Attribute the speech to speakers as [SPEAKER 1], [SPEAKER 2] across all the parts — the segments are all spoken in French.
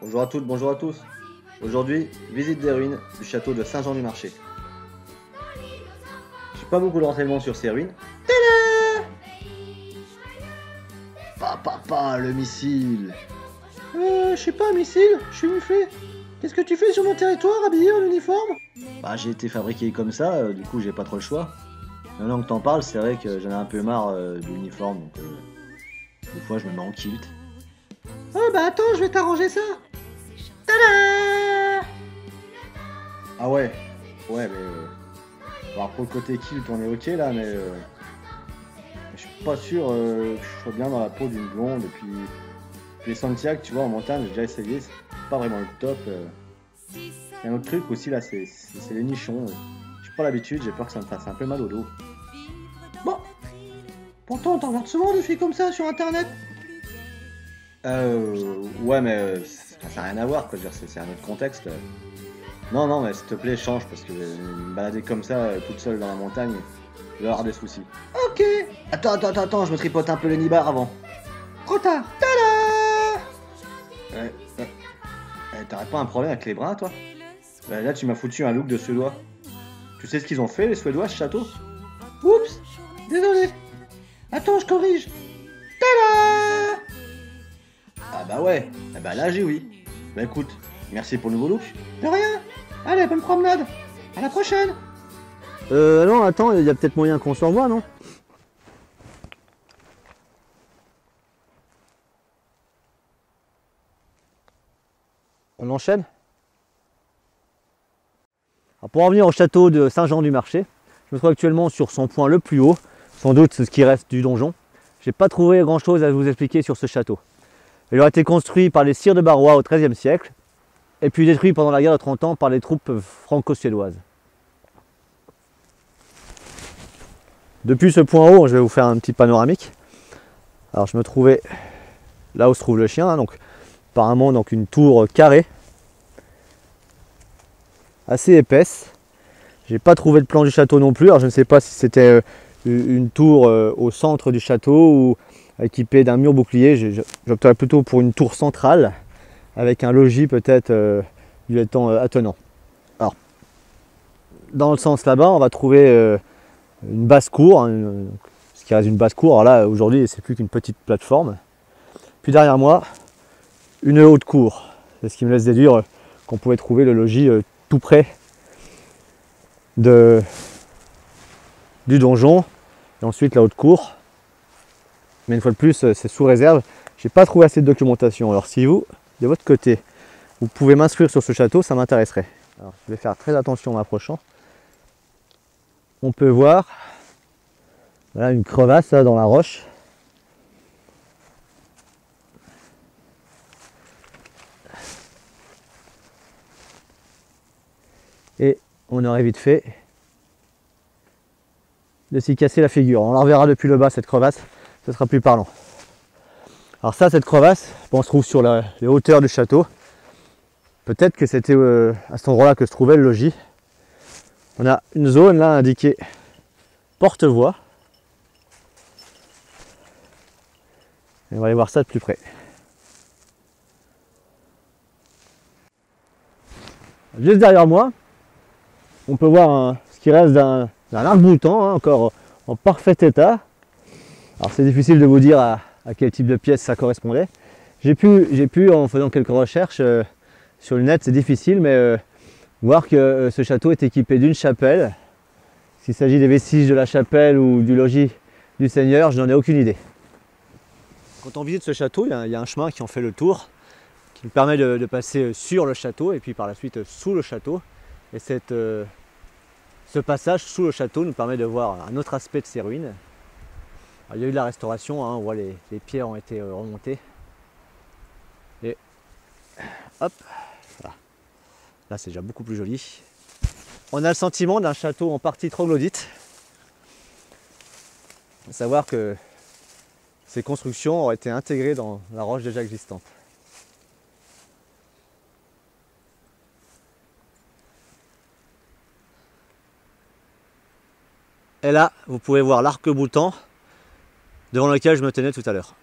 [SPEAKER 1] Bonjour à toutes, bonjour à tous. Aujourd'hui, visite des ruines du château de Saint-Jean-du-Marché. J'ai pas beaucoup de renseignements sur ces ruines. Tada! Papa, le missile. Je sais pas, missile, je suis une fée. Qu'est-ce que tu fais sur mon territoire habillé en uniforme? Bah, j'ai été fabriqué comme ça, du coup j'ai pas trop le choix. Maintenant que t'en parles, c'est vrai que j'en ai un peu marre de l'uniforme, donc des fois je me mets en kilt. Oh bah attends, je vais t'arranger ça. Tada! Ah ouais, mais alors pour le côté kilt on est ok là, mais je suis pas sûr que je sois bien dans la peau d'une blonde. Et puis les Santiago, tu vois, en montagne, j'ai déjà essayé, c'est pas vraiment le top. Il y a un autre truc aussi là, c'est les nichons. J'ai pas l'habitude, j'ai peur que ça me fasse un peu mal au dos. Bon, pourtant t'en regardes souvent des filles comme ça sur internet. Ouais, mais ça n'a rien à voir, quoi. Je veux dire, c'est un autre contexte. Non, mais s'il te plaît, change, parce que me balader comme ça, toute seule dans la montagne, je vais avoir des soucis. Ok. Attends, je me tripote un peu le nibar avant. Trop tard. Tada! T'aurais pas un problème avec les bras, toi? Là, tu m'as foutu un look de Suédois. Tu sais ce qu'ils ont fait, les Suédois, à ce château? Oups, désolé. Attends, je corrige. Tada! Ah bah ouais, ah bah là j'ai oui. Bah écoute, merci pour le nouveau look. De rien. Allez, bonne promenade. À la prochaine. Non, attends, il y a peut-être moyen qu'on se revoie, non? On enchaîne? Alors pour en venir au château de Saint-Jean-du-Marché, je me trouve actuellement sur son point le plus haut, sans doute ce qui reste du donjon. J'ai pas trouvé grand chose à vous expliquer sur ce château. Il a été construit par les sires de Barrois au XIIIe siècle, et puis détruit pendant la guerre de 30 ans par les troupes franco-suédoises. Depuis ce point haut, je vais vous faire un petit panoramique. Alors je me trouvais là où se trouve le chien, hein, donc apparemment donc une tour carrée, assez épaisse. J'ai pas trouvé de plan du château non plus, alors je ne sais pas si c'était une tour au centre du château ou équipée d'un mur bouclier. J'opterais plutôt pour une tour centrale avec un logis peut-être lui étant attenant. Alors, dans le sens là-bas, on va trouver une basse-cour, hein, ce qui reste une basse-cour. Alors là, aujourd'hui, c'est plus qu'une petite plateforme. Puis derrière moi, une haute cour. C'est ce qui me laisse déduire qu'on pouvait trouver le logis tout près du donjon. Et ensuite la haute cour. Mais une fois de plus, c'est sous réserve. J'ai pas trouvé assez de documentation. Alors si vous, de votre côté, vous pouvez m'instruire sur ce château, ça m'intéresserait. Alors je vais faire très attention en m'approchant. On peut voir voilà, une crevasse là, dans la roche. Et on aurait vite fait de s'y casser la figure. On la reverra depuis le bas cette crevasse, ce sera plus parlant. Alors ça, cette crevasse, on se trouve sur les hauteurs du château. Peut-être que c'était à cet endroit-là que se trouvait le logis. On a une zone là indiquée porte-voix. Et on va aller voir ça de plus près. Juste derrière moi, on peut voir ce qui reste d'un arc-boutant, hein, encore en parfait état. Alors c'est difficile de vous dire à quel type de pièce ça correspondait. J'ai pu en faisant quelques recherches sur le net, c'est difficile, mais voir que ce château est équipé d'une chapelle. S'il s'agit des vestiges de la chapelle ou du logis du seigneur, je n'en ai aucune idée. Quand on visite ce château, il y a un chemin qui en fait le tour, qui nous permet de passer sur le château et puis par la suite sous le château. Et ce passage sous le château nous permet de voir un autre aspect de ces ruines. Alors, il y a eu de la restauration, hein, on voit les pierres ont été remontées. Et hop, voilà. Là c'est déjà beaucoup plus joli. On a le sentiment d'un château en partie troglodyte. À savoir que ces constructions auraient été intégrées dans la roche déjà existante. Et là, vous pouvez voir l'arc-boutant devant lequel je me tenais tout à l'heure.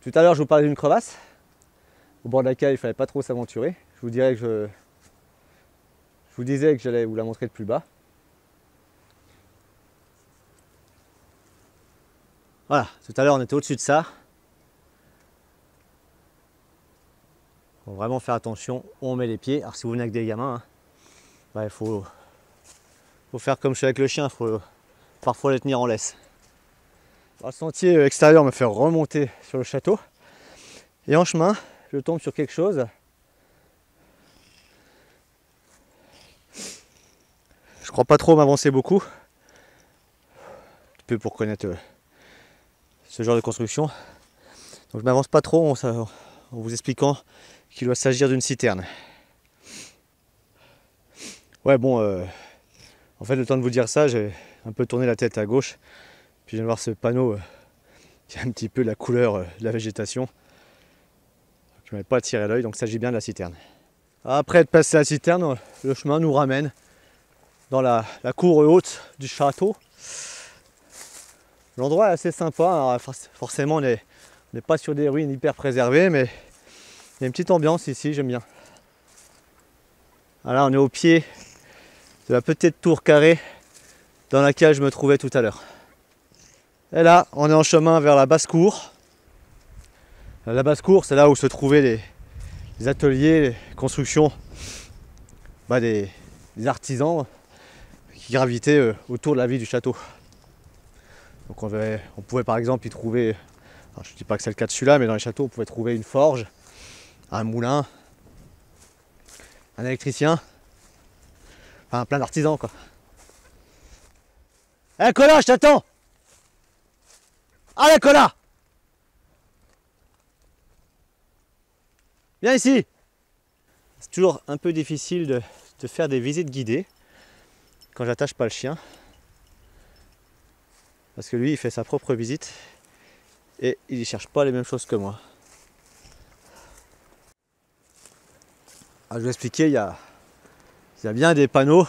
[SPEAKER 1] Tout à l'heure, je vous parlais d'une crevasse au bord de laquelle il ne fallait pas trop s'aventurer. Je vous disais que j'allais vous la montrer de plus bas. Voilà, tout à l'heure on était au-dessus de ça. Il faut vraiment faire attention où on met les pieds. Alors si vous venez avec des gamins, hein, il faut faire comme je fais avec le chien, il faut parfois les tenir en laisse. Alors, le sentier extérieur me fait remonter sur le château. Et en chemin, je tombe sur quelque chose. Je crois pas trop m'avancer beaucoup. Un peu pour connaître ce genre de construction. Donc je m'avance pas trop en vous expliquant qu'il doit s'agir d'une citerne. Ouais bon, en fait le temps de vous dire ça, j'ai un peu tourné la tête à gauche. Puis je viens de voir ce panneau qui a un petit peu la couleur de la végétation. Qui ne m'avait pas attiré l'œil, donc il s'agit bien de la citerne. Après être passé la citerne, le chemin nous ramène dans la cour haute du château. L'endroit est assez sympa, alors forcément on n'est pas sur des ruines hyper préservées, mais il y a une petite ambiance ici, j'aime bien. Alors là on est au pied de la petite tour carrée dans laquelle je me trouvais tout à l'heure. Et là on est en chemin vers la basse-cour. La basse-cour, c'est là où se trouvaient les ateliers, les constructions des artisans qui gravitaient autour de la ville du château. Donc on pouvait par exemple y trouver, alors je ne dis pas que c'est le cas de celui-là, mais dans les châteaux on pouvait trouver une forge, un moulin, un électricien, enfin plein d'artisans quoi. Eh Colas, je t'attends! Allez Colas! Viens ici! C'est toujours un peu difficile de faire des visites guidées quand j'attache pas le chien. Parce que lui, il fait sa propre visite et il ne cherche pas les mêmes choses que moi. Alors, je vais vous expliquer, il y a bien des panneaux,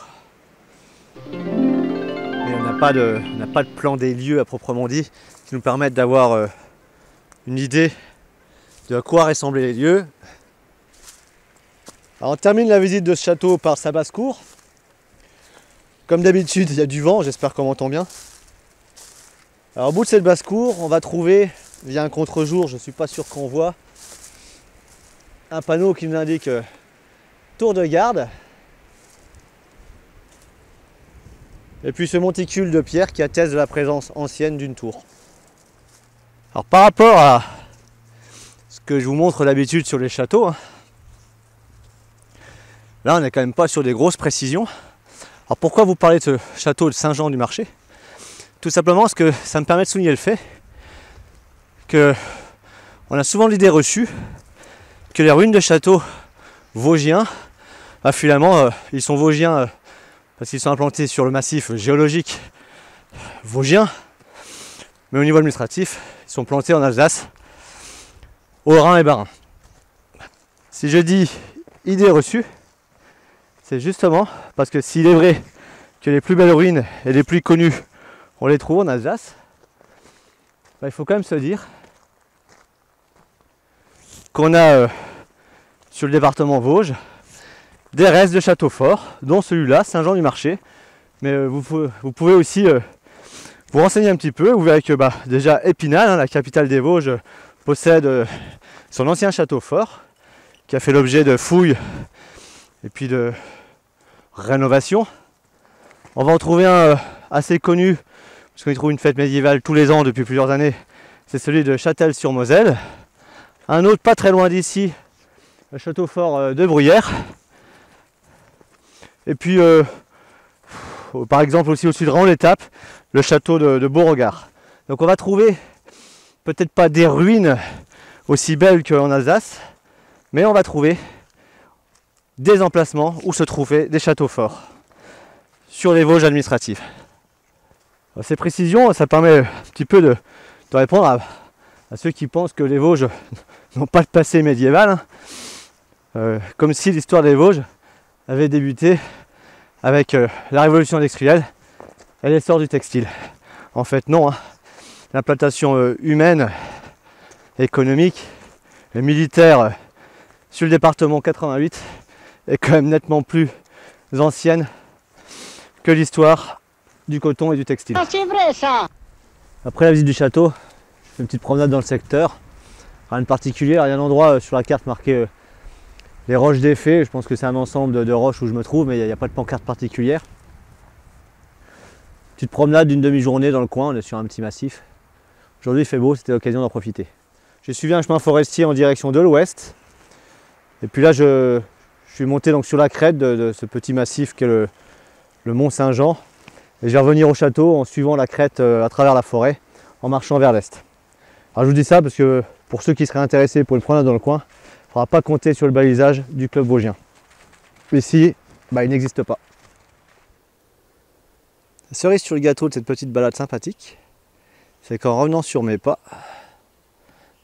[SPEAKER 1] mais on n'a pas de plan des lieux à proprement dit qui nous permettent d'avoir une idée de à quoi ressemblaient les lieux. Alors, on termine la visite de ce château par sa basse-cour. Comme d'habitude, il y a du vent, j'espère qu'on m'entend bien. Alors au bout de cette basse-cour, on va trouver, via un contre-jour, je ne suis pas sûr qu'on voit, un panneau qui nous indique tour de garde. Et puis ce monticule de pierre qui atteste de la présence ancienne d'une tour. Alors par rapport à ce que je vous montre d'habitude sur les châteaux, là on n'est quand même pas sur des grosses précisions. Alors pourquoi vous parlez de ce château de Saint-Jean-du-Marché ? Tout simplement parce que ça me permet de souligner le fait que on a souvent l'idée reçue que les ruines de châteaux vosgiens, finalement ils sont vosgiens parce qu'ils sont implantés sur le massif géologique vosgien, mais au niveau administratif, ils sont plantés en Alsace, au Rhin et Bas-Rhin. Si je dis idée reçue, c'est justement parce que s'il est vrai que les plus belles ruines et les plus connues on les trouve en Alsace, il faut quand même se dire qu'on a sur le département Vosges des restes de châteaux forts, dont celui-là, Saint-Jean-du-Marché. Mais vous pouvez aussi vous renseigner un petit peu. Vous verrez que déjà Épinal, la capitale des Vosges, possède son ancien château fort qui a fait l'objet de fouilles et puis de rénovation. On va en trouver un assez connu, parce qu'on y trouve une fête médiévale tous les ans depuis plusieurs années, c'est celui de Châtel-sur-Moselle. Un autre pas très loin d'ici, le château fort de Bruyères. Et puis, par exemple aussi au-dessus de Raon-l'Étape, le château de Beauregard. Donc on va trouver peut-être pas des ruines aussi belles qu'en Alsace, mais on va trouver des emplacements où se trouvaient des châteaux forts sur les Vosges administratifs. Ces précisions, ça permet un petit peu de répondre à ceux qui pensent que les Vosges n'ont pas de passé médiéval, comme si l'histoire des Vosges avait débuté avec la révolution industrielle et l'essor du textile. En fait non, l'implantation humaine économique et militaire sur le département 88 est quand même nettement plus ancienne que l'histoire du coton et du textile.
[SPEAKER 2] Ah, c'est vrai ça!
[SPEAKER 1] Après la visite du château, je fais une petite promenade dans le secteur. Rien de particulier, il y a un endroit sur la carte marqué les roches des Fées. Je pense que c'est un ensemble de roches où je me trouve, mais il n'y a pas de pancarte particulière. Petite promenade d'une demi-journée dans le coin, on est sur un petit massif. Aujourd'hui il fait beau, c'était l'occasion d'en profiter. J'ai suivi un chemin forestier en direction de l'ouest. Et puis là je suis monté donc sur la crête de ce petit massif qu'est le mont Saint-Jean. Et je vais revenir au château en suivant la crête à travers la forêt, en marchant vers l'est. Alors je vous dis ça parce que pour ceux qui seraient intéressés pour une promenade dans le coin, il ne faudra pas compter sur le balisage du club vosgien. Ici, il n'existe pas. La cerise sur le gâteau de cette petite balade sympathique, c'est qu'en revenant sur mes pas,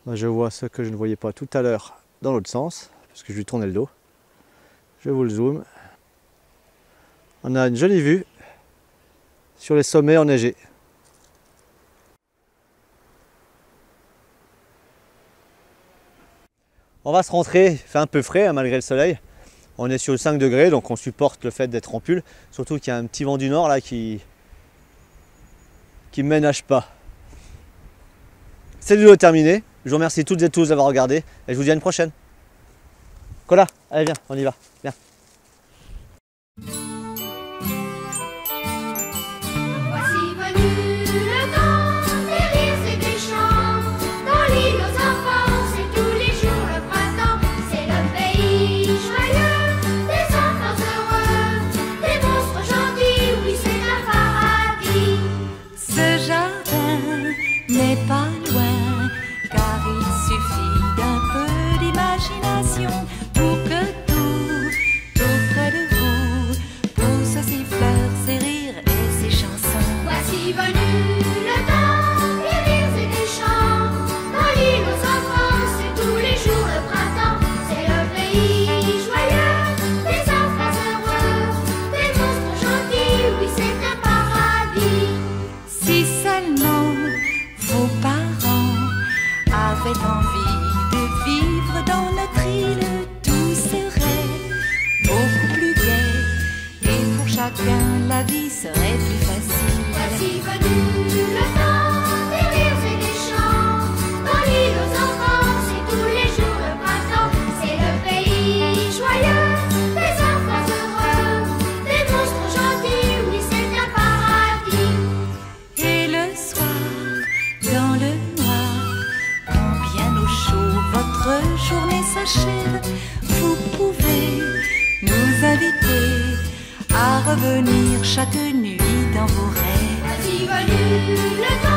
[SPEAKER 1] je vois ce que je ne voyais pas tout à l'heure dans l'autre sens, parce que je lui tournais le dos. Je vous le zoome. On a une jolie vue sur les sommets enneigés. On va se rentrer, il fait un peu frais malgré le soleil. On est sur le 5 degrés, donc on supporte le fait d'être en pull. Surtout qu'il y a un petit vent du nord là qui ne ménage pas. Cette vidéo est terminée. Je vous remercie toutes et tous d'avoir regardé et je vous dis à une prochaine. Cola, allez viens, on y va. Viens.
[SPEAKER 3] Pas loin, car il suffit d'un peu d'imagination pour que tout près de vous pousse ses fleurs, ses rires et ses chansons.
[SPEAKER 4] Voici venu le temps des rires et des chants. Dans l'île aux enfants, c'est tous les jours le printemps. C'est le pays joyeux, des enfants heureux, des monstres gentils, oui c'est un paradis.
[SPEAKER 3] Si seulement vos parents avaient envie de vivre dans notre île, tout serait beaucoup plus gai et pour chacun la vie serait plus facile.
[SPEAKER 4] Voici venu le temps des rires et des chants. Dans l'île aux enfants, c'est tous les jours le printemps. C'est le pays joyeux, des enfants heureux, des monstres gentils, oui c'est un paradis.
[SPEAKER 3] Et le soir, dans le noir, quand bien au chaud votre journée s'achève, vous pouvez nous inviter à revenir chaque nuit dans vos rêves.
[SPEAKER 4] Voici venu le temps